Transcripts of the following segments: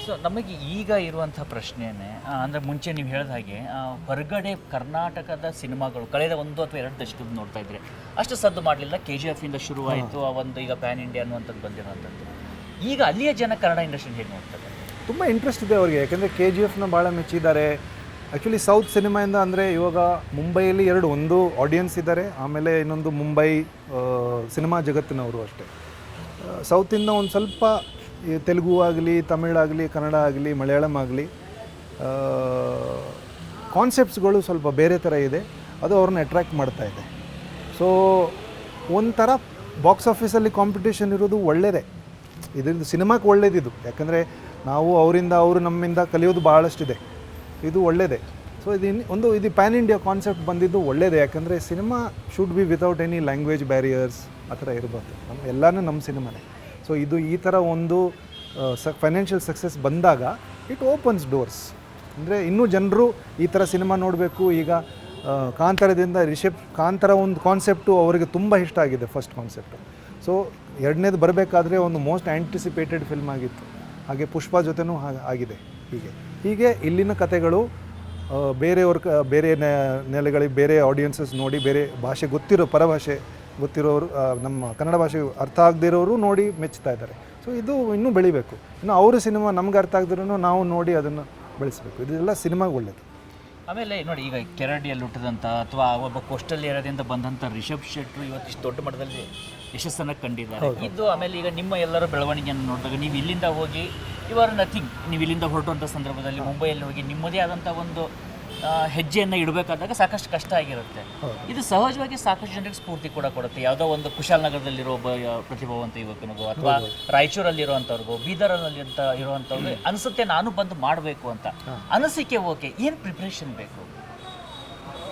So ನಮಗೆ ಈಗ ಇರುವಂಥ ಪ್ರಶ್ನೆಯೇ ಅಂದರೆ ಮುಂಚೆ ನೀವು ಹೇಳಿದ ಹಾಗೆ ಹೊರಗಡೆ ಕರ್ನಾಟಕದ ಸಿನಿಮಾಗಳು ಕಳೆದ 1 ಅಥವಾ 2 ದಶಕದ ನೋಡ್ತಾ ಇದ್ರೆ ಅಷ್ಟು ಸದ್ದು ಮಾಡಲಿಲ್ಲ. KGF ಇಂದ ಶುರುವಾಯಿತು, ಆ ಒಂದು ಈಗ ಪ್ಯಾನ್ ಇಂಡಿಯಾ ಅನ್ನುವಂಥದ್ದು ಬಂದಿರೋಂಥದ್ದು. ಈಗ ಅಲ್ಲಿಯ ಜನ ಕನ್ನಡ ಇಂಡಸ್ಟ್ರಿ ಹೇಗೆ ನೋಡ್ತಾರೆ? ತುಂಬ ಇಂಟ್ರೆಸ್ಟ್ ಇದೆ ಅವರಿಗೆ, ಯಾಕೆಂದರೆ KGFನ ಭಾಳ ಮೆಚ್ಚಿದ್ದಾರೆ. ಆ್ಯಕ್ಚುಲಿ ಸೌತ್ ಸಿನಿಮಾಯಿಂದ ಅಂದರೆ ಇವಾಗ ಮುಂಬೈಯಲ್ಲಿ ಒಂದು ಆಡಿಯನ್ಸ್ ಇದ್ದಾರೆ, ಆಮೇಲೆ ಇನ್ನೊಂದು ಮುಂಬೈ ಸಿನಿಮಾ ಜಗತ್ತಿನವರು ಅಷ್ಟೇ. ಸೌತಿಂದ ಒಂದು ಸ್ವಲ್ಪ ತೆಲುಗು ಆಗಲಿ, ತಮಿಳಾಗಲಿ, ಕನ್ನಡ ಆಗಲಿ, ಮಲಯಾಳಂ ಆಗಲಿ ಕಾನ್ಸೆಪ್ಟ್ಸ್ಗಳು ಸ್ವಲ್ಪ ಬೇರೆ ಥರ ಇದೆ, ಅದು ಅವ್ರನ್ನ ಅಟ್ರ್ಯಾಕ್ಟ್ ಮಾಡ್ತಾ ಇದೆ. ಸೊ ಒಂಥರ ಬಾಕ್ಸ್ ಆಫೀಸಲ್ಲಿ ಕಾಂಪಿಟೇಷನ್ ಇರೋದು ಒಳ್ಳೆಯದೇ, ಇದರಿಂದ ಸಿನಿಮಾಕ್ಕೆ ಒಳ್ಳೇದಿದು. ಯಾಕಂದರೆ ನಾವು ಅವರಿಂದ ಅವರು ನಮ್ಮಿಂದ ಕಲಿಯೋದು ಭಾಳಷ್ಟಿದೆ, ಇದು ಒಳ್ಳೆಯದೇ. ಸೊ ಇದು ಪ್ಯಾನ್ ಇಂಡಿಯಾ ಕಾನ್ಸೆಪ್ಟ್ ಬಂದಿದ್ದು ಒಳ್ಳೆಯದೇ, ಯಾಕಂದರೆ cinema should be without any language barriers ಆ ಥರ ಇರಬಾರ್ದು. ಎಲ್ಲನೂ ನಮ್ಮ ಸಿನಿಮಾನೇ. ಸೊ ಇದು ಈ ಥರ ಒಂದು ಫೈನಾನ್ಷಿಯಲ್ ಸಕ್ಸಸ್ ಬಂದಾಗ ಇಟ್ ಓಪನ್ಸ್ ಡೋರ್ಸ್. ಅಂದರೆ ಇನ್ನೂ ಜನರು ಈ ಥರ ಸಿನಿಮಾ ನೋಡಬೇಕು. ಈಗ ಕಾಂತಾರದಿಂದ ಕಾಂತಾರ ಒಂದು ಕಾನ್ಸೆಪ್ಟು ಅವರಿಗೆ ತುಂಬ ಇಷ್ಟ ಆಗಿದೆ, ಫಸ್ಟ್ ಕಾನ್ಸೆಪ್ಟು. ಸೊ ಎರಡನೇದು ಬರಬೇಕಾದ್ರೆ ಒಂದು ಮೋಸ್ಟ್ ಆ್ಯಂಟಿಸಿಪೇಟೆಡ್ ಫಿಲ್ಮ್ ಆಗಿತ್ತು. ಹಾಗೆ ಪುಷ್ಪ ಜೊತೆನೂ ಆಗಿದೆ. ಹೀಗೆ ಇಲ್ಲಿನ ಕಥೆಗಳು ಬೇರೆ ನೆಲೆಗಳಿಗೆ, ಬೇರೆ ಆಡಿಯನ್ಸಸ್ ನೋಡಿ, ಬೇರೆ ಭಾಷೆ ಪರಭಾಷೆ ಗೊತ್ತಿರೋರು, ನಮ್ಮ ಕನ್ನಡ ಭಾಷೆ ಅರ್ಥ ಆಗದೇ ಇರೋರು ನೋಡಿ ಮೆಚ್ತಾ ಇದ್ದಾರೆ. ಸೊ ಇದು ಇನ್ನೂ ಬೆಳಿಬೇಕು. ಇನ್ನು ಅವ್ರ ಸಿನಿಮಾ ನಮ್ಗೆ ಅರ್ಥ ಆಗದಿರೋ ನಾವು ನೋಡಿ ಅದನ್ನು ಬೆಳೆಸಬೇಕು. ಇದೆಲ್ಲ ಸಿನಿಮಾಗೆ ಒಳ್ಳೆಯದು. ಆಮೇಲೆ ನೋಡಿ, ಈಗ ಕೆರಡಿಯಲ್ಲಿ ಹುಟ್ಟಿದಂಥ ಅಥವಾ ಒಬ್ಬ ಕೋಸ್ಟಲ್ ಏರಿಯಾದಿಂದ ಬಂದಂಥ ರಿಷಬ್ ಶೆಟ್ರು ಇವತ್ತಿಷ್ಟು ದೊಡ್ಡ ಮಟ್ಟದಲ್ಲಿ ಯಶಸ್ಸನ್ನು ಕಂಡಿದ್ದಾರೆ. ಇದು ಆಮೇಲೆ ಈಗ ನಿಮ್ಮ ಎಲ್ಲರ ಬೆಳವಣಿಗೆಯನ್ನು ನೋಡಿದಾಗ ನೀವು ಇಲ್ಲಿಂದ ಹೋಗಿ ಯು ಆರ್ ನಥಿಂಗ್, ನೀವು ಇಲ್ಲಿಂದ ಹೊರಟುವಂಥ ಸಂದರ್ಭದಲ್ಲಿ ಮುಂಬೈಯಲ್ಲಿ ಹೋಗಿ ನಿಮ್ಮದೇ ಆದಂಥ ಒಂದು ಹೆಜ್ಜೆಯನ್ನು ಇಡಬೇಕಾದಾಗ ಸಾಕಷ್ಟು ಕಷ್ಟ ಆಗಿರುತ್ತೆ. ಇದು ಸಹಜವಾಗಿ ಸಾಕಷ್ಟು ಜನರಿಗೆ ಸ್ಫೂರ್ತಿ ಕೂಡ ಕೊಡುತ್ತೆ. ಯಾವುದೋ ಒಂದು ಕುಶಾಲನಗರದಲ್ಲಿರೋ ಒಬ್ಬ ಪ್ರತಿಭಾವಂತ ಯುವಕನಿಗೋ ಅಥವಾ ರಾಯಚೂರಲ್ಲಿರುವಂಥವ್ರಿಗೋ, ಬೀದರಲ್ಲಿ ಇರುವಂಥವ್ರಿಗೆ ಅನಿಸುತ್ತೆ ನಾನು ಬಂದು ಮಾಡಬೇಕು ಅಂತ ಅನಿಸಿಕೆ. ಓಕೆ, ಏನು ಪ್ರಿಪ್ರೇಷನ್ ಬೇಕು?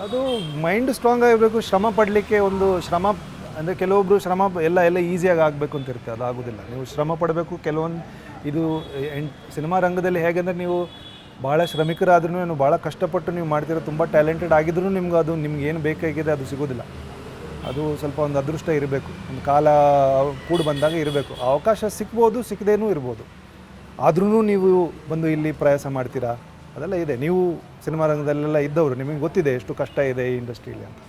ಅದು ಮೈಂಡ್ ಸ್ಟ್ರಾಂಗ್ ಆಗಿರಬೇಕು. ಶ್ರಮ ಪಡಲಿಕ್ಕೆ ಒಂದು ಶ್ರಮ ಅಂದರೆ ಕೆಲವೊಬ್ಬರು ಶ್ರಮ ಎಲ್ಲ ಈಸಿಯಾಗಿ ಆಗಬೇಕು ಅಂತ ಇರುತ್ತೆ, ಅದು ಆಗೋದಿಲ್ಲ. ನೀವು ಶ್ರಮ ಪಡಬೇಕು. ಕೆಲವೊಂದು ಇದು ಸಿನಿಮಾ ರಂಗದಲ್ಲಿ ಹೇಗೆಂದರೆ ನೀವು ಭಾಳ ಶ್ರಮಿಕರಾದ್ರೂ ಭಾಳ ಕಷ್ಟಪಟ್ಟು ನೀವು ಮಾಡ್ತಿರೋ, ತುಂಬ ಟ್ಯಾಲೆಂಟೆಡ್ ಆಗಿದ್ರೂ ನಿಮ್ಗೆ ಏನು ಬೇಕಾಗಿದೆ ಅದು ಸಿಗೋದಿಲ್ಲ. ಅದು ಸ್ವಲ್ಪ ಒಂದು ಅದೃಷ್ಟ ಇರಬೇಕು, ಒಂದು ಕಾಲ ಕೂಡಿ ಬಂದಾಗ ಇರಬೇಕು. ಅವಕಾಶ ಸಿಗ್ಬೋದು, ಸಿಕ್ಕದೇನೂ ಇರ್ಬೋದು. ಆದ್ರೂ ನೀವು ಬಂದು ಇಲ್ಲಿ ಪ್ರಯಾಸ ಮಾಡ್ತೀರಾ, ಅದೆಲ್ಲ ಇದೆ. ನೀವು ಸಿನಿಮಾ ರಂಗದಲ್ಲೆಲ್ಲ ಇದ್ದವರು, ನಿಮಗೆ ಗೊತ್ತಿದೆ ಎಷ್ಟು ಕಷ್ಟ ಇದೆ ಈ ಇಂಡಸ್ಟ್ರಿಯಲ್ಲಿ ಅಂತ.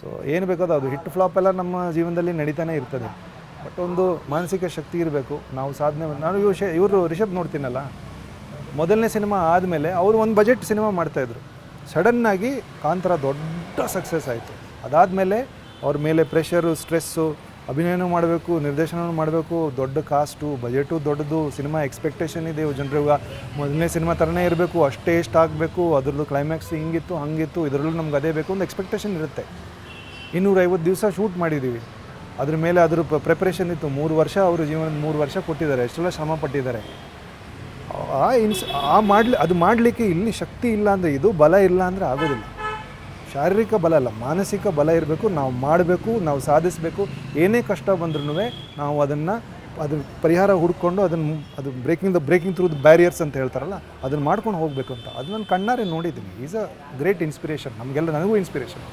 ಸೊ ಏನು ಬೇಕೋ ಅದು ಹಿಟ್ ಫ್ಲಾಪ್ ಎಲ್ಲ ನಮ್ಮ ಜೀವನದಲ್ಲಿ ನಡೀತಾನೆ ಇರ್ತದೆ. ಬಟ್ ಒಂದು ಮಾನಸಿಕ ಶಕ್ತಿ ಇರಬೇಕು. ನಾವು ಸಾಧನೆ, ನಾನು ಇವರು ರಿಷಬ್ ನೋಡ್ತೀನಲ್ಲ, ಮೊದಲನೇ ಸಿನಿಮಾ ಆದಮೇಲೆ ಅವರು ಒಂದು ಬಜೆಟ್ ಸಿನಿಮಾ ಮಾಡ್ತಾಯಿದ್ರು. ಸಡನ್ನಾಗಿ ಕಾಂತಾರ ದೊಡ್ಡ ಸಕ್ಸಸ್ ಆಯಿತು. ಅದಾದಮೇಲೆ ಅವ್ರ ಮೇಲೆ ಪ್ರೆಷರು, ಸ್ಟ್ರೆಸ್ಸು, ಅಭಿನಯನೂ ಮಾಡಬೇಕು, ನಿರ್ದೇಶನವೂ ಮಾಡಬೇಕು, ದೊಡ್ಡ ಕಾಸ್ಟು, ಬಜೆಟು ದೊಡ್ಡದು, ಸಿನಿಮಾ ಎಕ್ಸ್ಪೆಕ್ಟೇಷನ್ ಇದೆ ಜನರಿಗೆ. ಮೊದಲನೇ ಸಿನಿಮಾ ಥರನೇ ಇರಬೇಕು, ಅಷ್ಟೇ ಇಷ್ಟ ಆಗಬೇಕು, ಅದ್ರದ್ದು ಕ್ಲೈಮ್ಯಾಕ್ಸ್ ಹಿಂಗಿತ್ತು ಹಂಗಿತ್ತು, ಇದರಲ್ಲೂ ನಮ್ಗೆ ಅದೇ ಬೇಕು, ಒಂದು ಎಕ್ಸ್ಪೆಕ್ಟೇಷನ್ ಇರುತ್ತೆ. 250 ದಿವಸ ಶೂಟ್ ಮಾಡಿದ್ದೀವಿ, ಅದ್ರ ಮೇಲೆ ಅದ್ರ ಪ್ರಿಪ್ರೇಷನ್ ಇತ್ತು. 3 ವರ್ಷ ಅವರು ಜೀವನದ 3 ವರ್ಷ ಕೊಟ್ಟಿದ್ದಾರೆ, ಎಷ್ಟೆಲ್ಲ ಶ್ರಮ ಪಟ್ಟಿದ್ದಾರೆ. ಅದು ಮಾಡಲಿಕ್ಕೆ ಇಲ್ಲಿ ಶಕ್ತಿ ಇಲ್ಲ ಅಂದರೆ, ಇದು ಬಲ ಇಲ್ಲ ಅಂದರೆ ಆಗೋದಿಲ್ಲ. ಶಾರೀರಿಕ ಬಲ ಅಲ್ಲ, ಮಾನಸಿಕ ಬಲ ಇರಬೇಕು. ನಾವು ಮಾಡಬೇಕು, ನಾವು ಸಾಧಿಸಬೇಕು. ಏನೇ ಕಷ್ಟ ಬಂದ್ರೂ ನಾವು ಅದು ಪರಿಹಾರ ಹುಡ್ಕೊಂಡು ಅದು ಬ್ರೇಕಿಂಗ್ ಥ್ರೂ ದ ಬ್ಯಾರಿಯರ್ಸ್ ಅಂತ ಹೇಳ್ತಾರಲ್ಲ, ಅದನ್ನು ಮಾಡ್ಕೊಂಡು ಹೋಗಬೇಕು ಅಂತ. ಅದು ನಾನು ಕಣ್ಣಾರೆ ನೋಡಿದ್ದೀನಿ. ಈಸ್ ಅ ಗ್ರೇಟ್ ಇನ್ಸ್ಪಿರೇಷನ್ ನಮಗೆಲ್ಲ, ನನಗೂ ಇನ್ಸ್ಪಿರೇಷನ್.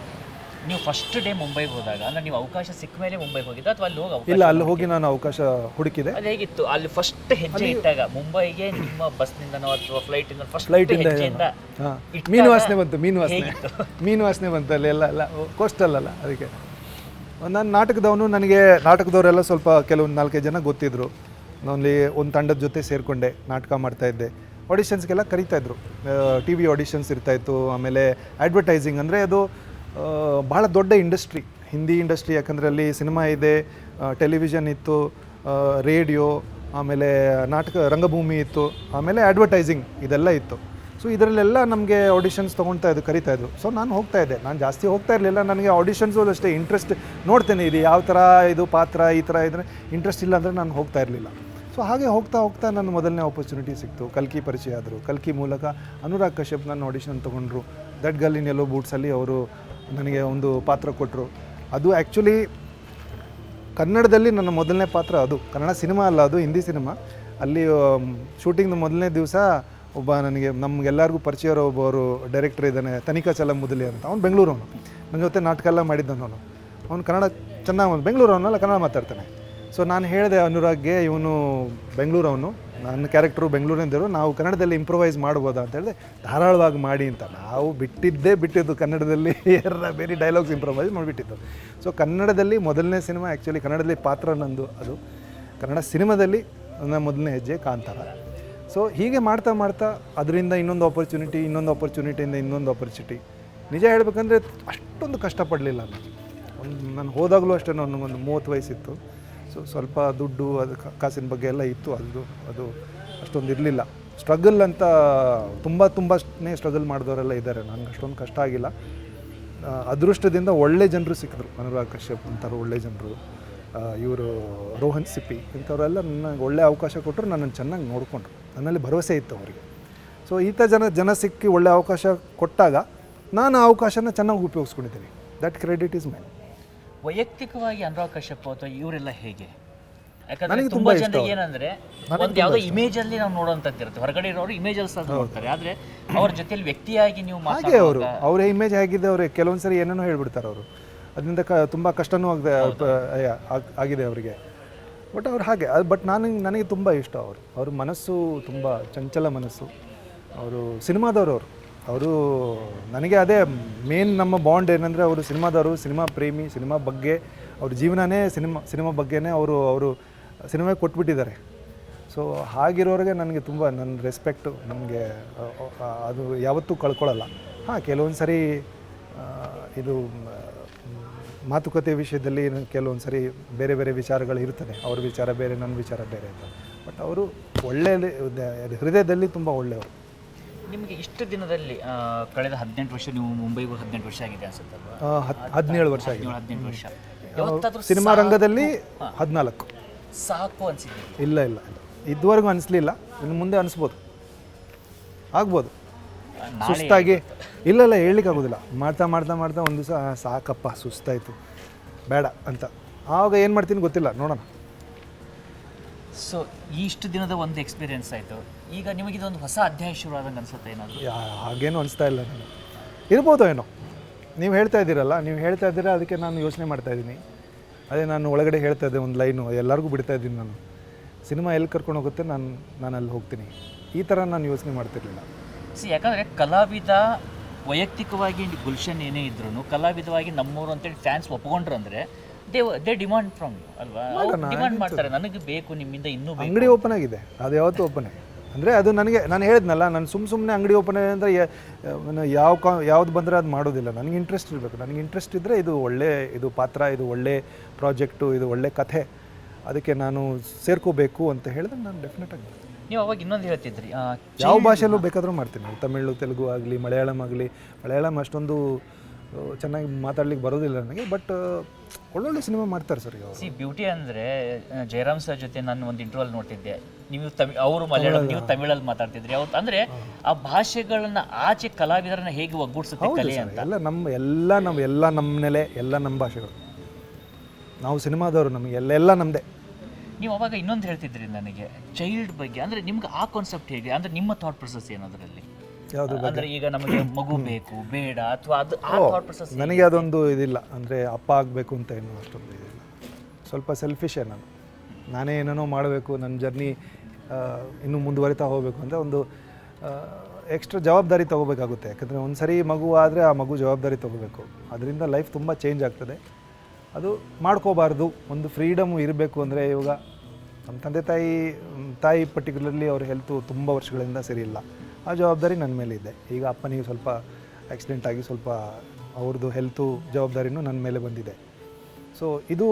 ನೀವು ಫಸ್ಟ್ ಡೇ ಮುಂಬೈಗೆ ಹೋದಾಗ ಅಂದರೆ ನೀವು ಅವಕಾಶ ಸಿಕ್ಕ ಮೇಲೆ ಮುಂಬೈಗೆ ಹೋಗಿದ್ದ ಅಥವಾ ಅಲ್ಲಿ ಹೋಗಿ? ಇಲ್ಲ, ಅಲ್ಲಿ ಹೋಗಿ ನಾನು ಅವಕಾಶ ಹುಡುಕಿದೆ. ಅದು ಹೇಗಿತ್ತು ಅಲ್ಲಿ ಫಸ್ಟ್ ಹೆಜ್ಜೆ ಇಟ್ಟಾಗ ಮುಂಬೈಗೆ? ನಿಮ್ಮ ಬಸ್ನಿಂದನೋ ಅಥವಾ ಫ್ಲೈಟಿಂದ? ಫ್ಲೈಟಿಂದ ಮೀನು ವಾಸನೆ ಬಂತು. ಮೀನು ವಾಸನೆ ಬಂತು ಅಲ್ಲಿ ಎಲ್ಲ ಕೋಸ್ಟಲ್ ಅಲ್ಲ. ಅದಕ್ಕೆ ನಾನು ನನಗೆ ನಾಟಕದವರೆಲ್ಲ ಸ್ವಲ್ಪ ಕೆಲವೊಂದು 4-5 ಜನ ಗೊತ್ತಿದ್ದರು. ನಾನು ಒಂದು ತಂಡದ ಜೊತೆ ಸೇರಿಕೊಂಡೆ, ನಾಟಕ ಮಾಡ್ತಾಯಿದ್ದೆ. ಆಡಿಷನ್ಸ್ಗೆಲ್ಲ ಕರೀತಾಯಿದ್ರು, TV ಆಡಿಷನ್ಸ್ ಇರ್ತಾಯಿತ್ತು. ಆಮೇಲೆ ಅಡ್ವರ್ಟೈಸಿಂಗ್ ಅಂದರೆ ಅದು ಭಾಳ ದೊಡ್ಡ ಇಂಡಸ್ಟ್ರಿ, ಹಿಂದಿ ಇಂಡಸ್ಟ್ರಿ. ಯಾಕಂದರೆ ಅಲ್ಲಿ ಸಿನಿಮಾ ಇದೆ, ಟೆಲಿವಿಷನ್ ಇತ್ತು, ರೇಡಿಯೋ, ಆಮೇಲೆ ನಾಟಕ ರಂಗಭೂಮಿ ಇತ್ತು, ಆಮೇಲೆ ಅಡ್ವರ್ಟೈಸಿಂಗ್ ಇದೆಲ್ಲ ಇತ್ತು. ಸೊ ಇದರಲ್ಲೆಲ್ಲ ನಮಗೆ ಆಡಿಷನ್ಸ್ ಕರೀತಾಯಿದ್ರು. ಸೊ ನಾನು ಹೋಗ್ತಾಯಿದ್ದೆ. ನಾನು ಜಾಸ್ತಿ ಹೋಗ್ತಾ ಇರಲಿಲ್ಲ, ನನಗೆ ಆಡಿಷನ್ಸು ಅಷ್ಟೇ ಇಂಟ್ರೆಸ್ಟ್. ನೋಡ್ತೇನೆ ಇದು ಯಾವ ಥರ ಇದು ಪಾತ್ರ, ಈ ಥರ ಇದ್ರೆ ಇಂಟ್ರೆಸ್ಟ್ ಇಲ್ಲ ಅಂದರೆ ನಾನು ಹೋಗ್ತಾ ಇರಲಿಲ್ಲ. ಸೊ ಹಾಗೆ ಹೋಗ್ತಾ ನನ್ನ ಮೊದಲನೇ ಆಪರ್ಚುನಿಟಿ ಸಿಕ್ತು. ಕಲ್ಕಿ ಪರಿಚಯ ಆದರು. ಕಲ್ಕಿ ಮೂಲಕ ಅನುರಾಗ್ ಕಶ್ಯಪ್ ನನ್ನ ಆಡಿಷನ್ ತೊಗೊಂಡ್ರು. ದಟ್ ಗರ್ಲ್ ಇನ್ ಯೆಲ್ಲೋ ಬೂಟ್ಸಲ್ಲಿ ಅವರು ನನಗೆ ಒಂದು ಪಾತ್ರ ಕೊಟ್ಟರು. ಅದು ಆ್ಯಕ್ಚುಲಿ ಕನ್ನಡದಲ್ಲಿ ನನ್ನ ಮೊದಲನೇ ಪಾತ್ರ. ಅದು ಕನ್ನಡ ಸಿನಿಮಾ ಅಲ್ಲ, ಅದು ಹಿಂದಿ ಸಿನಿಮಾ. ಅಲ್ಲಿ ಶೂಟಿಂಗ್ನ ಮೊದಲನೇ ದಿವಸ ನಮಗೆಲ್ಲರಿಗೂ ಪರಿಚಯ ಇರೋ ಒಬ್ಬರು ಡೈರೆಕ್ಟರ್ ಇದ್ದಾನೆ, ತನಿಖಾ ಚಲಮುದಲಿ ಅಂತ. ಅವ್ನು ಬೆಂಗಳೂರವನು, ನನ್ನ ಜೊತೆ ನಾಟಕ ಎಲ್ಲ ಮಾಡಿದ್ದವನು. ಅವ್ನು ಕನ್ನಡ ಚೆನ್ನಾಗಿ ಬೆಂಗಳೂರವನಲ್ಲ, ಕನ್ನಡ ಮಾತಾಡ್ತಾನೆ. ಸೊ ನಾನು ಹೇಳಿದೆ ಅನುರಾಗ್ಗೆ, ಇವನು ಬೆಂಗಳೂರವನು, ನನ್ನ ಕ್ಯಾರೆಕ್ಟ್ರು ಬೆಂಗಳೂರಿನಿಂದರು, ನಾವು ಕನ್ನಡದಲ್ಲಿ ಇಂಪ್ರೊವೈಸ್ ಮಾಡ್ಬೋದಾ ಅಂತ ಹೇಳಿದೆ. ಧಾರಾಳವಾಗಿ ಮಾಡಿ ಅಂತ. ನಾವು ಬಿಟ್ಟಿದ್ದು ಕನ್ನಡದಲ್ಲಿ ಬೇರೆ ಡೈಲಾಗ್ಸ್ ಇಂಪ್ರೊವೈಸ್ ಮಾಡಿಬಿಟ್ಟಿದ್ದು. ಸೊ ಕನ್ನಡದಲ್ಲಿ ಮೊದಲನೇ ಸಿನಿಮಾ, ಆ್ಯಕ್ಚುಲಿ ಕನ್ನಡದಲ್ಲಿ ಪಾತ್ರ ನಂದು, ಅದು ಕನ್ನಡ ಸಿನಿಮಾದಲ್ಲಿ ನನ್ನ ಮೊದಲನೇ ಹೆಜ್ಜೆ ಕಾಂತಾರ. ಸೊ ಹೀಗೆ ಮಾಡ್ತಾ ಮಾಡ್ತಾ ಅದರಿಂದ ಇನ್ನೊಂದು ಆಪರ್ಚುನಿಟಿಯಿಂದ ಇನ್ನೊಂದು ಆಪರ್ಚುನಿಟಿ. ನಿಜ ಹೇಳಬೇಕಂದ್ರೆ ಅಷ್ಟೊಂದು ಕಷ್ಟಪಡಲಿಲ್ಲ ನಾನು ಹೋದಾಗಲೂ ಅಷ್ಟೇ. ನನಗೊಂದು 30 ವಯಸ್ಸಿತ್ತು. ಸೊ ಸ್ವಲ್ಪ ದುಡ್ಡು, ಅದು ಕಾಸಿನ ಬಗ್ಗೆ ಎಲ್ಲ ಇತ್ತು. ಅದು ಅಷ್ಟೊಂದು ಇರಲಿಲ್ಲ. ಸ್ಟ್ರಗಲ್ ಅಂತ ತುಂಬನೇ ಸ್ಟ್ರಗಲ್ ಮಾಡಿದವರೆಲ್ಲ ಇದ್ದಾರೆ. ನನಗೆ ಅಷ್ಟೊಂದು ಕಷ್ಟ ಆಗಿಲ್ಲ. ಅದೃಷ್ಟದಿಂದ ಒಳ್ಳೆ ಜನರು ಸಿಕ್ಕಿದ್ರು. ಅನುರಾಗ್ ಕಶ್ಯಪ್ ಅಂತಾರೆ ಒಳ್ಳೆ ಜನರು, ಇವರು ರೋಹನ್ ಸಿಪ್ಪಿ ಇಂಥವರೆಲ್ಲ ನನಗೆ ಒಳ್ಳೆ ಅವಕಾಶ ಕೊಟ್ಟರು. ನನ್ನನ್ನು ಚೆನ್ನಾಗಿ ನೋಡಿಕೊಂಡ್ರು. ನನ್ನಲ್ಲಿ ಭರವಸೆ ಇತ್ತು ಅವರಿಗೆ. ಸೊ ಈ ಥರ ಜನ ಸಿಕ್ಕಿ ಒಳ್ಳೆ ಅವಕಾಶ ಕೊಟ್ಟಾಗ ನಾನು ಆ ಅವಕಾಶನ ಚೆನ್ನಾಗಿ ಉಪಯೋಗಿಸ್ಕೊಂಡಿದ್ದೀನಿ. That credit is mine. ವೈಯಕ್ತಿಕವಾಗಿ ಅನುರಾಗ್ ಕಶ್ಯಪ್ ಅಥವಾ ಇವರೆಲ್ಲ ಹೇಗೆ? ಯಾಕಂದ್ರೆ ತುಂಬಾ ಜನ ಏನಂದ್ರೆ ಒಂದು ಯಾವುದೋ ಇಮೇಜಲ್ಲಿ ನಾವು ನೋಡೋಂಥದ್ದು ಇರುತ್ತೆ. ಹೊರಗಡೆ ಇರೋರು ಇಮೇಜಲ್ಲಿ ಸಹ ನೋಡ್ತಾರೆ, ಆದರೆ ಅವ್ರ ಜೊತೆಲಿ ವ್ಯಕ್ತಿಯಾಗಿ ನೀವು ಹಾಗೆ ಅವರ ಇಮೇಜ್ ಹೇಗಿದೆ, ಅವ್ರಿಗೆ ಕೆಲವೊಂದು ಸರಿ ಏನೇನೋ ಹೇಳ್ಬಿಡ್ತಾರೆ ಅವರು. ಅದರಿಂದ ತುಂಬ ಕಷ್ಟನೂ ಆಗಿದೆ ಅವರಿಗೆ. ಬಟ್ ಅವ್ರು ಹಾಗೆ. ಬಟ್ ನನಗೆ ತುಂಬ ಇಷ್ಟ ಅವ್ರ ಮನಸ್ಸು ತುಂಬ ಚಂಚಲ ಮನಸ್ಸು. ಅವರು ಸಿನಿಮಾದವರು. ಅವರು ನನಗೆ ಅದೇ ಮೇನ್ ನಮ್ಮ ಬಾಂಡ್ ಏನಂದರೆ, ಅವರು ಸಿನಿಮಾದವರು, ಸಿನಿಮಾ ಪ್ರೇಮಿ, ಸಿನಿಮಾ ಬಗ್ಗೆ ಅವ್ರ ಜೀವನನೇ ಸಿನಿಮಾ ಬಗ್ಗೆನೇ ಅವರು ಸಿನಿಮಾಗೆ ಕೊಟ್ಬಿಟ್ಟಿದ್ದಾರೆ. ಸೊ ಹಾಗಿರೋರಿಗೆ ನನಗೆ ತುಂಬ ನನ್ನ ರೆಸ್ಪೆಕ್ಟು. ನನಗೆ ಅದು ಯಾವತ್ತೂ ಕಳ್ಕೊಳ್ಳಲ್ಲ. ಹಾಂ, ಕೆಲವೊಂದು ಸರಿ ಇದು ಮಾತುಕತೆ ವಿಷಯದಲ್ಲಿ ಕೆಲವೊಂದು ಸರಿ ಬೇರೆ ಬೇರೆ ವಿಚಾರಗಳು ಇರ್ತದೆ. ಅವ್ರ ವಿಚಾರ ಬೇರೆ, ನನ್ನ ವಿಚಾರ ಬೇರೆ ಅಂತ. ಬಟ್ ಅವರು ಹೃದಯದಲ್ಲಿ ತುಂಬ ಒಳ್ಳೆಯವರು. ನಿಮಗೆ ಇಷ್ಟು ದಿನದಲ್ಲಿ ಕಳೆದ 18 ವರ್ಷ, ನೀವು ಮುಂಬೈಗೂ 18 ವರ್ಷ ಆಗಿದೆ ಅನ್ಸುತ್ತಲ್ವಾ? 17 ವರ್ಷ ಆಗಿದೆ. 18 ವರ್ಷ. ಯಾವತ್ತಾದ್ರೂ ಸಿನಿಮಾ ರಂಗದಲ್ಲಿ 14 ಸಾಕು ಅನ್ಸಿದೆ? ಇಲ್ಲ, ಇದುವರೆಗೂ ಅನಿಸ್ಲಿಲ್ಲ. ಇನ್ನು ಮುಂದೆ ಅನಿಸ್ಬೋದು, ಆಗ್ಬೋದು. ಸುಸ್ತಾಗಿ ಇಲ್ಲ ಹೇಳಲಿಕ್ಕೆ ಆಗೋದಿಲ್ಲ. ಮಾಡ್ತಾ ಒಂದು ದಿವಸ ಸಾಕಪ್ಪ, ಸುಸ್ತಾಯಿತು, ಬೇಡ ಅಂತ. ಆವಾಗ ಏನು ಮಾಡ್ತೀನಿ ಗೊತ್ತಿಲ್ಲ, ನೋಡೋಣ. ಸೊ ಇಷ್ಟು ದಿನದ ಒಂದು ಎಕ್ಸ್ಪೀರಿಯೆನ್ಸ್ ಆಯಿತು. ಈಗ ನಿಮಗೆ ಇದೊಂದು ಹೊಸ ಅಧ್ಯಾಯ ಶುರು ಆದಂಗೆ ಅನ್ಸುತ್ತೆ ಏನಾದರೂ? ಹಾಗೇನು ಅನಿಸ್ತಾ ಇಲ್ಲ ನನಗೆ. ಇರ್ಬೋದು ಏನೋ. ನೀವು ಹೇಳ್ತಾ ಇದ್ದೀರಾ, ಅದಕ್ಕೆ ನಾನು ಯೋಚನೆ ಮಾಡ್ತಾಯಿದ್ದೀನಿ. ಅದೇ ನಾನು ಒಳಗಡೆ ಹೇಳ್ತಾ ಇದ್ದೆ ಒಂದು ಲೈನು, ಎಲ್ಲರಿಗೂ ಬಿಡ್ತಾ ಇದ್ದೀನಿ ನಾನು. ಸಿನಿಮಾ ಎಲ್ಲಿ ಕರ್ಕೊಂಡು ಹೋಗುತ್ತೆ ನಾನು ಅಲ್ಲಿ ಹೋಗ್ತೀನಿ. ಈ ಥರ ನಾನು ಯೋಚನೆ ಮಾಡ್ತಿರ್ಲಿಲ್ಲ. ಯಾಕಂದರೆ ಕಲಾವಿದ ವೈಯಕ್ತಿಕವಾಗಿ ಗುಲ್ಶನ್ ಏನೇ ಇದ್ರೂ ಕಲಾವಿದವಾಗಿ ನಮ್ಮೂರು ಅಂತೇಳಿ ಫ್ಯಾನ್ಸ್ ಒಪ್ಕೊಂಡ್ರು ಅಂದರೆ ದೇ ಡಿಮಾಂಡ್ ಫ್ರಮ್ ಯು ಅಲ್ವಾ? ಡಿಮಾಂಡ್ ಮಾಡ್ತಾರೆ, ನನಗೆ ಬೇಕು ನಿಮ್ಮಿಂದ ಇನ್ನೂ. ಅಂಗಡಿ ಓಪನ್ ಆಗಿದೆ, ಅದು ಯಾವತ್ತೂ ಓಪನ್ ಆಗಿದೆ. ಅಂದರೆ ಅದು ನಾನು ಹೇಳಿದ್ನಲ್ಲ, ನಾನು ಸುಮ್ಮನೆ ಅಂಗಡಿ ಓಪನ್ ಆಗಿದೆ ಅಂದರೆ ಯಾವ್ದು ಬಂದರೆ ಅದು ಮಾಡೋದಿಲ್ಲ. ನನಗೆ ಇಂಟ್ರೆಸ್ಟ್ ಇರಬೇಕು. ನನಗೆ ಇಂಟ್ರೆಸ್ಟ್ ಇದ್ದರೆ ಇದು ಪಾತ್ರ, ಇದು ಒಳ್ಳೆ ಪ್ರಾಜೆಕ್ಟು, ಇದು ಒಳ್ಳೆ ಕಥೆ, ಅದಕ್ಕೆ ನಾನು ಸೇರ್ಕೋಬೇಕು ಅಂತ ಹೇಳಿದ್ರೆ ನಾನು ಡೆಫಿನೆಟಾಗಿ. ನೀವು ಅವಾಗ ಇನ್ನೊಂದು ಹೇಳ್ತಿದ್ರಿ, ಯಾವ ಭಾಷೆಯಲ್ಲೂ ಬೇಕಾದರೂ ಮಾಡ್ತೀನಿ. ತಮಿಳು, ತೆಲುಗು ಆಗಲಿ, ಮಲಯಾಳಂ ಅಷ್ಟೊಂದು ಚೆನ್ನಾಗಿ ಮಾತಾಡ್ಲಿಕ್ಕೆ ಬರೋದಿಲ್ಲ ನನಗೆ. ಬಟ್ ಒಳ್ಳೊಳ್ಳೆ ಸಿನಿಮಾ ಮಾಡ್ತಾರೆ ಸರ್. ಬ್ಯೂಟಿ ಅಂದರೆ ಜಯರಾಮ್ ಸರ್ ಜೊತೆ ನಾನು ಒಂದು ಇಂಟರ್ವ್ಯೂಲ್ ನೋಡ್ತಿದ್ದೆ. ನೀವು ಅವರು ಮಲಯಾಳಂ, ನೀವು ತಮಿಳಲ್ಲಿ ಮಾತಾಡ್ತಿದ್ರಿ. ಅವತ್ತು ಅಂದರೆ ಆ ಭಾಷೆಗಳನ್ನ ಆಚೆ ಕಲಾವಿದರನ್ನ ಹೇಗೆ ಒಗ್ಗೂಡಿಸುತ್ತೆ ಕಲೆ ಅಂತ. ಎಲ್ಲ ನಮ್ಮ ನೆಲೆ, ಎಲ್ಲ ನಮ್ಮ ಭಾಷೆಗಳು. ನಾವು ಸಿನಿಮಾದವರು, ನಮಗೆ ಎಲ್ಲ ನಮ್ಮದೇ. ನೀವು ಅವಾಗ ಇನ್ನೊಂದು ಹೇಳ್ತಿದ್ರಿ ನನಗೆ ಚೈಲ್ಡ್ ಬಗ್ಗೆ. ಅಂದರೆ ನಿಮ್ಗೆ ಆ ಕಾನ್ಸೆಪ್ಟ್ ಹೇಗೆ, ಅಂದರೆ ನಿಮ್ಮ ಥಾಟ್ ಪ್ರೊಸೆಸ್ ಏನದರಲ್ಲಿ? ಅಂದರೆ ಈಗ ನಮಗೆ ಮಗು ಬೇಕು ಬೇಡ, ಅಥವಾ ಅದು ಆ ಥಾಟ್ ಪ್ರೊಸೆಸ್? ನನಗೆ ಅದೊಂದು ಇದಿಲ್ಲ. ಅಂದರೆ ಅಪ್ಪ ಆಗಬೇಕು ಅಂತ ಏನೋ ಅಷ್ಟೊಂದು ಇದಿಲ್ಲ. ಸ್ವಲ್ಪ ಸೆಲ್ಫಿಶೇ ನಾನೇ ಏನೇನೋ ಮಾಡಬೇಕು, ನನ್ನ ಜರ್ನಿ ಇನ್ನೂ ಮುಂದುವರಿತಾ ಹೋಗಬೇಕು ಅಂತ ಒಂದು ಎಕ್ಸ್ಟ್ರಾ ಜವಾಬ್ದಾರಿ ತೊಗೋಬೇಕಾಗುತ್ತೆ. ಯಾಕಂದರೆ ಒಂದು ಸರಿ ಮಗು ಆದರೆ ಆ ಮಗು ಜವಾಬ್ದಾರಿ ತೊಗೋಬೇಕು. ಅದರಿಂದ ಲೈಫ್ ತುಂಬ ಚೇಂಜ್ ಆಗ್ತದೆ. ಅದು ಮಾಡ್ಕೋಬಾರ್ದು. ಒಂದು ಫ್ರೀಡಮು ಇರಬೇಕು. ಅಂದರೆ ಇವಾಗ ನಮ್ಮ ತಂದೆ ತಾಯಿ ಪರ್ಟಿಕ್ಯುಲರ್ಲಿ ಅವ್ರ ಹೆಲ್ತು ತುಂಬ ವರ್ಷಗಳಿಂದ ಸರಿ ಇಲ್ಲ. ಆ ಜವಾಬ್ದಾರಿ ನನ್ನ ಮೇಲೆ ಇದೆ. ಈಗ ಅಪ್ಪನಿಗೆ ಸ್ವಲ್ಪ ಆಕ್ಸಿಡೆಂಟ್ ಆಗಿ ಸ್ವಲ್ಪ ಅವ್ರದ್ದು ಹೆಲ್ತು ಜವಾಬ್ದಾರಿನೂ ನನ್ನ ಮೇಲೆ ಬಂದಿದೆ. ಸೊ ಇದು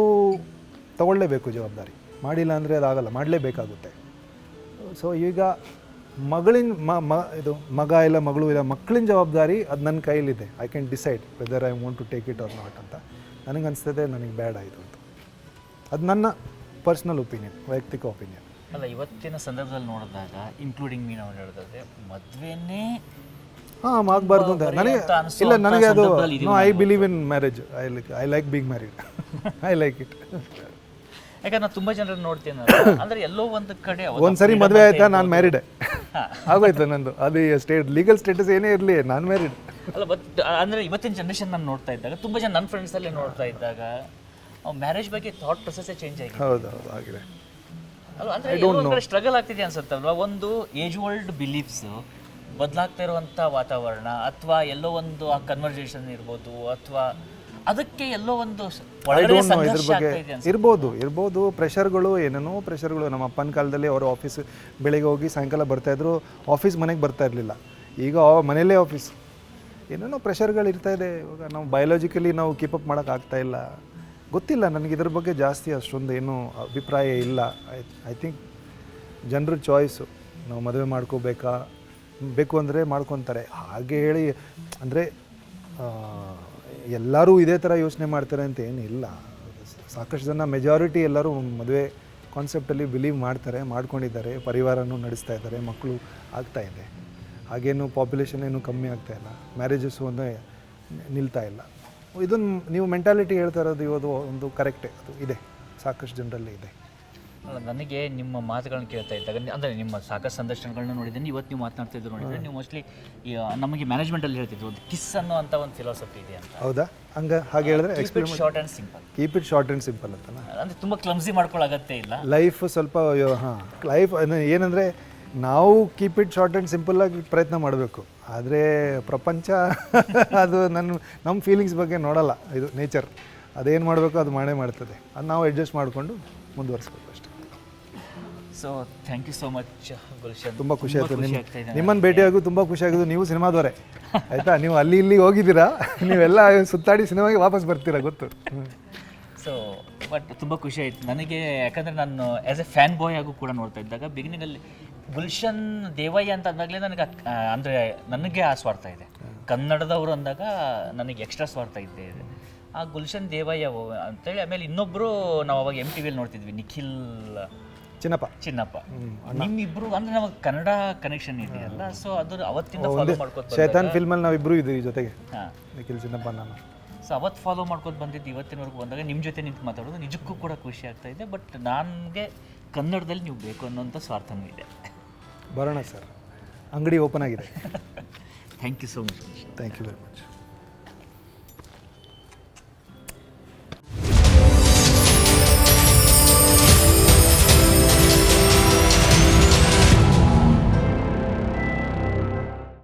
ತಗೊಳ್ಳೇಬೇಕು ಜವಾಬ್ದಾರಿ. ಮಾಡಿಲ್ಲ ಅಂದರೆ ಅದಾಗಲ್ಲ, ಮಾಡಲೇಬೇಕಾಗುತ್ತೆ. ಸೊ ಈಗ ಇದು ಮಗ ಇಲ್ಲ ಮಗಳು ಇಲ್ಲ, ಮಕ್ಕಳಿನ ಜವಾಬ್ದಾರಿ ಅದು ನನ್ನ ಕೈಲಿದೆ. I can decide whether I want to take it or not ಅಂತ. ನನಗೆ ಅನಿಸ್ತದೆ ನನಗೆ ಬೇಡ ಇದು ಅಂತ. ಅದು ನನ್ನ ಪರ್ಸ್ನಲ್ ಒಪಿನಿಯನ್, ವೈಯಕ್ತಿಕ ಒಪಿನಿಯನ್. ಅಲ್ಲ, ಇವತ್ತಿನ ಸಂದರ್ಭದಲ್ಲಿ ನೋಡಿದಾಗ ಇನ್ಕ್ಲೂಡಿಂಗ್ ಮೀ ನಾವು ಹೇಳಿದ್ರೆ ಮದುವೆನೇ ಆಗಬಾರ್ದು ಅಂತ ನನಗೆ ಇಲ್ಲ. ನನಗೆ ಅದು I believe in marriage. I like being married. I like it. ಯಾಕಂದ್ರೆ ನಾನು ತುಂಬ ಜನರನ್ನು ನೋಡ್ತೀನಿ. ಅಂದರೆ ಎಲ್ಲೋ ಒಂದು ಕಡೆ ಒಂದು ಸರಿ ಮದುವೆ ಆಯ್ತಾ, ನಾನು ಮ್ಯಾರಿಡೆ ಆಗೋಯ್ತು ನಂದು. ಅದು ಲೀಗಲ್ ಸ್ಟೇಟಸ್ ಏನೇ ಇರಲಿ, ನಾನು ಮ್ಯಾರಿಡ್. ಅಲ್ಲ, ಬಟ್ ಅಂದರೆ ಇವತ್ತಿನ ಜನ್ರೇಷನ್ ನಾನು ನೋಡ್ತಾ ಇದ್ದಾಗ ತುಂಬ ಜನ ನನ್ನ ಫ್ರೆಂಡ್ಸಲ್ಲೇ ನೋಡ್ತಾ ಇದ್ದಾಗ ಮ್ಯಾರೇಜ್ ಬಗ್ಗೆ ಥಾಟ್ ಪ್ರೊಸೆಸ್ಸೇ ಚೇಂಜ್ ಆಗಿದೆ. ಹೌದು ಆಗಿದೆ. ಅಲ್ಲ ಅಂದರೆ ಸ್ಟ್ರಗಲ್ ಆಗ್ತಿದೆ ಅನ್ಸುತ್ತಲ್ವಾ? ಒಂದು ಏಜ್ ಓಲ್ಡ್ ಬಿಲೀಫ್ಸ್ ಬದಲಾಗ್ತಾ ಇರುವಂಥ ವಾತಾವರಣ, ಅಥವಾ ಎಲ್ಲೋ ಒಂದು ಆ ಕನ್ವರ್ಸೇಷನ್ ಇರ್ಬೋದು, ಅಥವಾ ಅದಕ್ಕೆ ಎಲ್ಲೋ ಒಂದು ಒಳಗಡೆ ಸಂಘರ್ಷ ಆಗ್ತಾ ಇದೆ ಅನ್ಸುತ್ತೆ. ಇರ್ಬೋದು ಪ್ರೆಷರ್ಗಳು, ಏನೇನೋ ಪ್ರೆಷರ್ಗಳು. ನಮ್ಮ ಅಪ್ಪನ ಕಾಲದಲ್ಲಿ ಅವರು ಆಫೀಸ್ ಬೆಳಿಗ್ಗೆ ಹೋಗಿ ಸಾಯಂಕಾಲ ಬರ್ತಾಯಿದ್ರು, ಆಫೀಸ್ ಮನೆಗೆ ಬರ್ತಾ ಇರಲಿಲ್ಲ. ಈಗ ಮನೆಯಲ್ಲೇ ಆಫೀಸ್, ಏನೇನೋ ಪ್ರೆಷರ್ಗಳು ಇರ್ತಾಯಿದೆ. ಇವಾಗ ನಾವು ಬಯೋಲಾಜಿಕಲಿ ನಾವು ಕೀಪಪ್ ಮಾಡೋಕ್ಕಾಗ್ತಾ ಇಲ್ಲ. ಗೊತ್ತಿಲ್ಲ ನನಗೆ ಇದ್ರ ಬಗ್ಗೆ ಜಾಸ್ತಿ ಅಷ್ಟೊಂದು ಏನೂ ಅಭಿಪ್ರಾಯ ಇಲ್ಲ. ಐ ಥಿಂಕ್ ಜನರ ಚಾಯ್ಸು. ನಾವು ಮದುವೆ ಬೇಕು ಅಂದರೆ ಮಾಡ್ಕೊತಾರೆ. ಹಾಗೆ ಹೇಳಿ ಅಂದರೆ ಎಲ್ಲರೂ ಇದೇ ಥರ ಯೋಚನೆ ಮಾಡ್ತಾರೆ ಅಂತ ಏನಿಲ್ಲ. ಸಾಕಷ್ಟು ಜನ, ಮೆಜಾರಿಟಿ ಎಲ್ಲರೂ ಮದುವೆ ಕಾನ್ಸೆಪ್ಟಲ್ಲಿ ಬಿಲೀವ್ ಮಾಡ್ಕೊಂಡಿದ್ದಾರೆ, ಪರಿವಾರನೂ ನಡೆಸ್ತಾ ಇದ್ದಾರೆ, ಮಕ್ಕಳು ಆಗ್ತಾಯಿದೆ. ಹಾಗೇನು ಪಾಪ್ಯುಲೇಷನ್ ಏನು ಕಮ್ಮಿ ಆಗ್ತಾಯಿಲ್ಲ, ಮ್ಯಾರೇಜಸ್ಸು ಒಂದು ನಿಲ್ತಾ ಇಲ್ಲ. ಇದನ್ನು ನೀವು ಮೆಂಟಾಲಿಟಿ ಹೇಳ್ತಾ ಇರೋದು ಇವತ್ತು ಒಂದು ಕರೆಕ್ಟೇ, ಅದು ಇದೆ, ಸಾಕಷ್ಟು ಜನರಲ್ಲಿ ಇದೆ. ನನಗೆ ನಿಮ್ಮ ಮಾತುಗಳನ್ನ ಕೇಳ್ತಾ ಇದ್ದಾಗ, ಅಂದರೆ ನಿಮ್ಮ ಸಾಕಷ್ಟು ಸಂದರ್ಶನಗಳನ್ನ ನೋಡಿದ್ದೀನಿ, ಇವತ್ತು ನೀವು ಮಾತನಾಡ್ತಾ ಇದ್ರು ನೋಡಿದರೆ, ನೀವು ಮೋಸ್ಟ್ಲಿ ನಮಗೆ ಮ್ಯಾನೇಜ್ಮೆಂಟಲ್ಲಿ ಹೇಳ್ತಿದ್ರು ಒಂದು ಕಿಸ್ ಅನ್ನೋ ಅಂತ ಒಂದು ಫಿಲಾಸಫಿ ಇದೆ ಅಂತ. ಹೌದಾ? ಹಾಗೆ ಹೇಳಿದ್ರೆ short and simple. Keep it short and simple ಅಂತನಾ? ಅಂದರೆ ತುಂಬ ಕ್ಲಮ್ಸಿ ಮಾಡ್ಕೊಳ್ಳೋಗತ್ತೆ ಇಲ್ಲ ಲೈಫ್ ಸ್ವಲ್ಪ. ಲೈಫ್ ಏನಂದರೆ ನಾವು ಕೀಪ್ ಇಟ್ ಶಾರ್ಟ್ ಆ್ಯಂಡ್ ಸಿಂಪಲ್ಲಾಗಿ ಪ್ರಯತ್ನ ಮಾಡಬೇಕು. ಆದರೆ ಪ್ರಪಂಚ ಅದು ನಮ್ಮ ಫೀಲಿಂಗ್ಸ್ ಬಗ್ಗೆ ನೋಡಲ್ಲ. ಇದು ನೇಚರ್, ಅದೇನು ಮಾಡಬೇಕು ಅದು ಮಾಡ್ತದೆ. ಅದು ನಾವು ಅಡ್ಜಸ್ಟ್ ಮಾಡಿಕೊಂಡು ಮುಂದುವರಿಸ್ಬೇಕು ಅಷ್ಟೇ. So thank you so much Gulshan. ತುಂಬ ಖುಷಿ ಆಯಿತು ನಿಮ್ಮನ್ನು ಭೇಟಿಯಾಗೋದು, ತುಂಬ ಖುಷಿ ಆಗೋದು. ನೀವು ಸಿನಿಮಾದವರೇ ಆಯಿತಾ? ನೀವು ಅಲ್ಲಿ ಇಲ್ಲಿ ಹೋಗಿದ್ದೀರಾ, ನೀವೆಲ್ಲ ಸುತ್ತಾಡಿ ಸಿನಿಮಾಗೆ ವಾಪಸ್ ಬರ್ತೀರಾ, ಗೊತ್ತು. ಸೊ ಬಟ್ ತುಂಬ ಖುಷಿ ಆಯಿತು ನನಗೆ, ಯಾಕಂದರೆ ನಾನು ಆ್ಯಸ್ ಎ ಫ್ಯಾನ್ ಬಾಯ್ ಆಗು ಕೂಡ ನೋಡ್ತಾ ಇದ್ದಾಗ ಬಿಗಿನಿಂಗಲ್ಲಿ ಗುಲ್ಶನ್ ದೇವಯ್ಯ ಅಂತ ಅಂದಾಗಲೇ ನನಗೆ ಅಂದರೆ ನನಗೆ ಆ ಸ್ವಾರ್ಥ ಇದೆ. ಕನ್ನಡದವರು ಅಂದಾಗ ನನಗೆ ಎಕ್ಸ್ಟ್ರಾ ಸ್ವಾರ್ಥ ಇದೆ. ಆ ಗುಲ್ಶನ್ ದೇವಯ್ಯ ಅಂತೇಳಿ, ಆಮೇಲೆ ಇನ್ನೊಬ್ಬರು ನಾವು ಅವಾಗ MTVಯಲ್ಲಿ ನೋಡ್ತಿದ್ವಿ, ನಿಖಿಲ್ ಚಿನ್ನಪ್ಪ. ನಿಮ್ಮಿಬ್ರು ಅಂದರೆ ನಮಗೆ ಕನ್ನಡ ಕನೆಕ್ಷನ್ ಇದೆಯಲ್ಲ, ಸೊ ಅದು ಅವತ್ತಿಂದ ಫಾಲೋ ಮಾಡ್ಕೊತ ಶೈತಾನ್ ಫಿಲ್ಮಲ್ಲಿ ನಾವಿಬ್ಬರು ಇದ್ದೀವಿ ಜೊತೆಗೆ, ನಿಖಿಲ್ ಚಿನ್ನಪ್ಪ ನಾನು. ಸೊ ಅವತ್ತು ಫಾಲೋ ಮಾಡ್ಕೊಂಡು ಬಂದಿದ್ದು ಇವತ್ತಿನವರೆಗೂ ಬಂದಾಗ ನಿಮ್ಮ ಜೊತೆ ನಿಂತು ಮಾತಾಡೋದು ನಿಜಕ್ಕೂ ಕೂಡ ಖುಷಿ ಆಗ್ತಾ ಇದೆ. ಬಟ್ ನನಗೆ ಕನ್ನಡದಲ್ಲಿ ನೀವು ಬೇಕು ಅನ್ನೋಂಥ ಸ್ವಾರ್ಥನೂ ಇದೆ. ಬರೋಣ ಸರ್, ಅಂಗಡಿ ಓಪನ್ ಆಗಿದೆ. Thank you so much. Thank you very much.